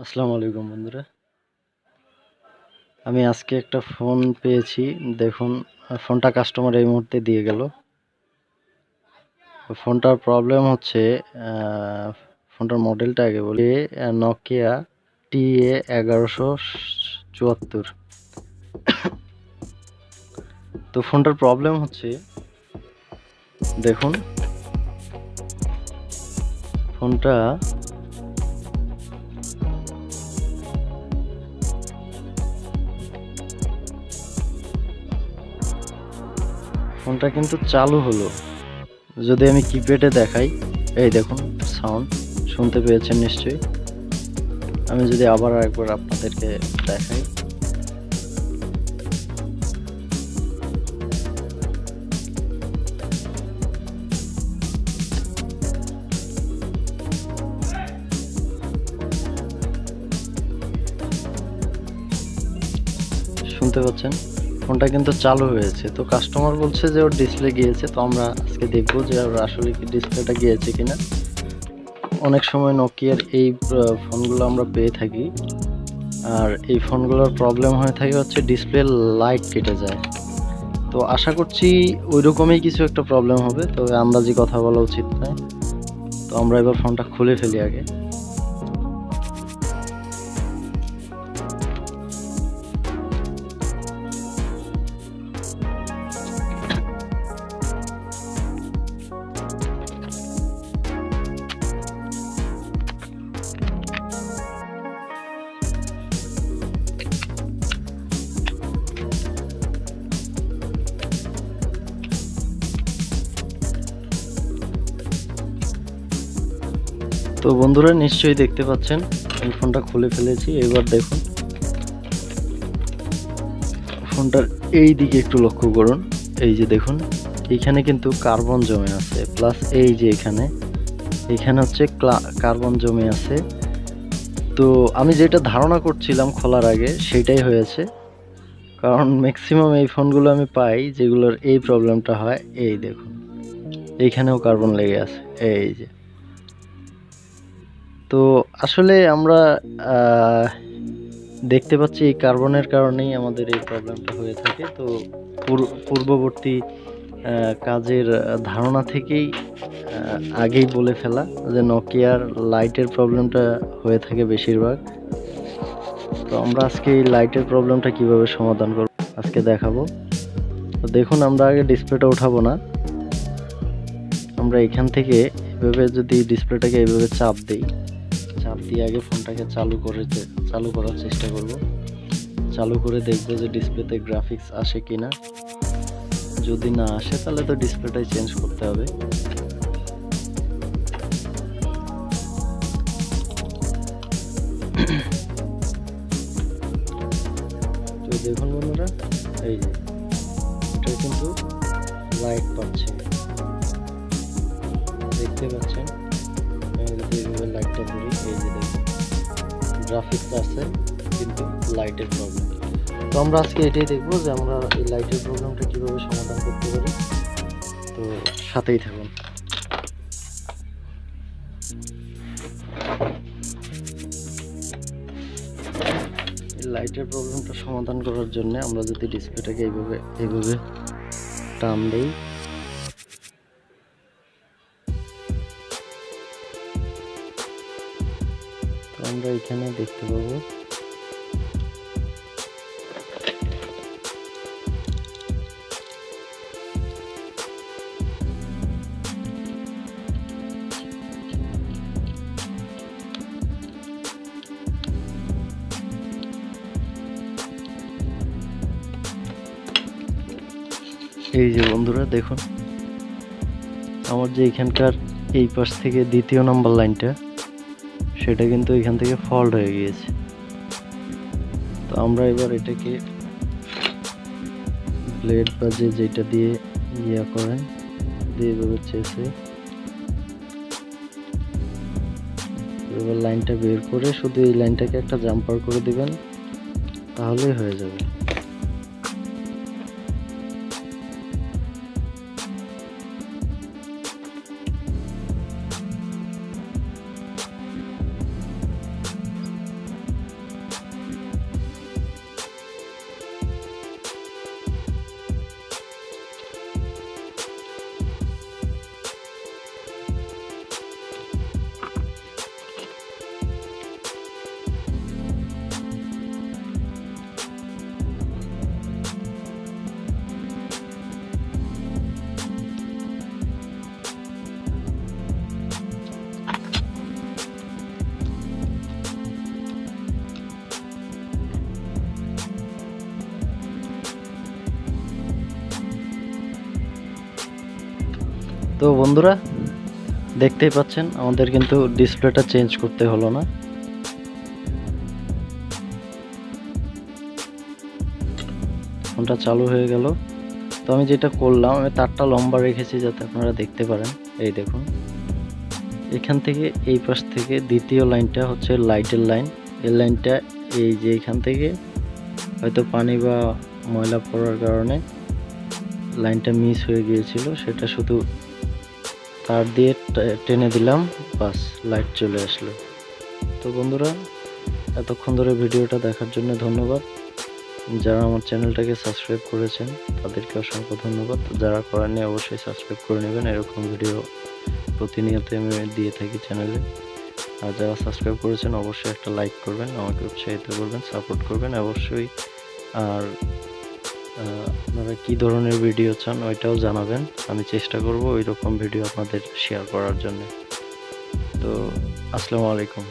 আসসালামু আলাইকুম বন্ধুরা, আমি আজকে একটা ফোন পেয়েছি। দেখুন, ফোনটা কাস্টমার এই মুহূর্তে দিয়ে গেল। ফোনটার প্রবলেম হচ্ছে, ফোনটার মডেলটা আগে বলি, নকিয়া TA1174। তো ফোনটার প্রবলেম হচ্ছে, দেখুন ফোনটা কিন্তু চালু হলো। যদি আমি কিপ্যাডে দেখাই, এই দেখুন সাউন্ড শুনতে পেয়েছেন নিশ্চয়ই। আমি যদি আবার একবার আপনাদেরকে দেখাই, শুনতে পাচ্ছেন ফোনটা কিন্তু চালু হয়েছে। তো কাস্টমার বলছে যে ওর ডিসপ্লে গিয়েছে। তো আমরা আজকে দেখবো যে ওর আসলে কি ডিসপ্লেটা গিয়েছে কিনা। অনেক সময় নোকিয়ার এই ফোনগুলো আমরা পেয়ে থাকি, আর এই ফোনগুলোর প্রবলেম হয়ে থাকে হচ্ছে ডিসপ্লে লাইট কেটে যায়। তো আশা করছি ওই রকমই কিছু একটা প্রবলেম হবে, তবে আন্দাজি কথা বলা উচিত নয়। তো আমরা এবার ফোনটা খুলে ফেলি আগে। তো বন্ধুরা নিশ্চয়ই দেখতে পাচ্ছেন এই ফোনটা খুলে ফেলেছি। এবার দেখুন ফোনটার এই দিকে একটু লক্ষ্য করুন। এই যে দেখুন, এইখানে কিন্তু কার্বন জমে আছে, প্লাস এই যে এখানে হচ্ছে কার্বন জমে আছে। তো আমি যেটা ধারণা করছিলাম খোলার আগে সেটাই হয়েছে, কারণ ম্যাক্সিমাম এই ফোনগুলো আমি পাই যেগুলোর এই প্রবলেমটা হয়। এই দেখুন এইখানেও কার্বন লেগে আছে, এই যে। তো আসলে আমরা দেখতে পাচ্ছি এই কার্বনের কারণেই আমাদের এই প্রবলেমটা হয়ে থাকে। তো পূর্ববর্তী কাজের ধারণা থেকেই আগেই বলে ফেলা যে নোকিয়ার লাইটের প্রবলেমটা হয়ে থাকে বেশিরভাগ। তো আমরা আজকে এই লাইটের প্রবলেমটা কিভাবে সমাধান করব আজকে দেখাবো। তো দেখুন, আমরা আগে ডিসপ্লেটা উঠাবো না, আমরা এখান থেকে এভাবে যদি ডিসপ্লেটাকে এইভাবে চাপ দিয়ে আগে ফোনটাকে চালু করার চেষ্টা করব। চালু করে দেখবো যে ডিসপ্লেতে গ্রাফিক্স আসে কিনা। যদি না আসে তাহলে তো ডিসপ্লেটাই চেঞ্জ করতে হবে। তো দেখুন বন্ধুরা, এই যে এটা কিন্তু লাইট পাচ্ছে, দেখতে পাচ্ছেন। লাইটটা ধরি, এই যে দেখুন গ্রাফিক্স আছে কিন্তু লাইটের প্রবলেম। তো আমরা আজকে এটাই দেখবো যে আমরা এই লাইটের প্রবলেমটা কিভাবে সমাধান করতে পারি। তো সাথেই থাকুন। লাইটের প্রবলেমটা সমাধান করার জন্য আমরা যদি ডিসপ্লেটাকে এইভাবে টান দেই, তো আমরা এখানে দেখতে পাবো এই যে বন্ধুরা দেখুন, আমার যে এখানকার এই পাশ থেকে দ্বিতীয় নাম্বার লাইনটা, সেটা কিন্তু এখান থেকে ফল্ট হয়ে গিয়েছে। তো আমরা এবার এটাকে ব্লেড বা যেটা দিয়ে করেন দিয়ে এভাবে চেষে এবার লাইনটা বের করে শুধু এই লাইনটাকে একটা জাম্পার করে দিবেন, তাহলেই হয়ে যাবে। তো বন্ধুরা দেখতেই পাচ্ছেন আমাদের কিন্তু ডিসপ্লেটা চেঞ্জ করতে হলো না। ফোনটা চালু হয়ে গেল। তো আমি যেটা করলাম, আমি তারটা লম্বা রেখেছি যাতে আপনারা দেখতে পারেন। এই দেখুন, এখান থেকে এই পাশ থেকে দ্বিতীয় লাইনটা হচ্ছে লাইটের লাইন। এই লাইনটা এই যে এখান থেকে হয়তো পানি বা ময়লা পড়ার কারণে লাইনটা মিস হয়ে গিয়েছিল, সেটা শুধু তার দিয়ে টেনে দিলাম, বাস লাইট চলে আসলো। তো বন্ধুরা এতক্ষণ ধরে ভিডিওটা দেখার জন্য ধন্যবাদ। যারা আমার চ্যানেলটাকে সাবস্ক্রাইব করেছেন তাদেরকে অসংখ্য ধন্যবাদ। যারা করেননি অবশ্যই সাবস্ক্রাইব করে নেবেন, এরকম ভিডিও প্রতিনিয়ত আমি দিয়ে থাকি চ্যানেলে। আর যারা সাবস্ক্রাইব করেছেন অবশ্যই একটা লাইক করবেন, আমাকে উৎসাহিত করবেন, সাপোর্ট করবেন অবশ্যই। আর আপনারা কী ধরনের ভিডিও চান ওইটাও জানাবেন, আমি চেষ্টা করব ওই রকম ভিডিও আপনাদের শেয়ার করার জন্য। তো আসসালামু আলাইকুম।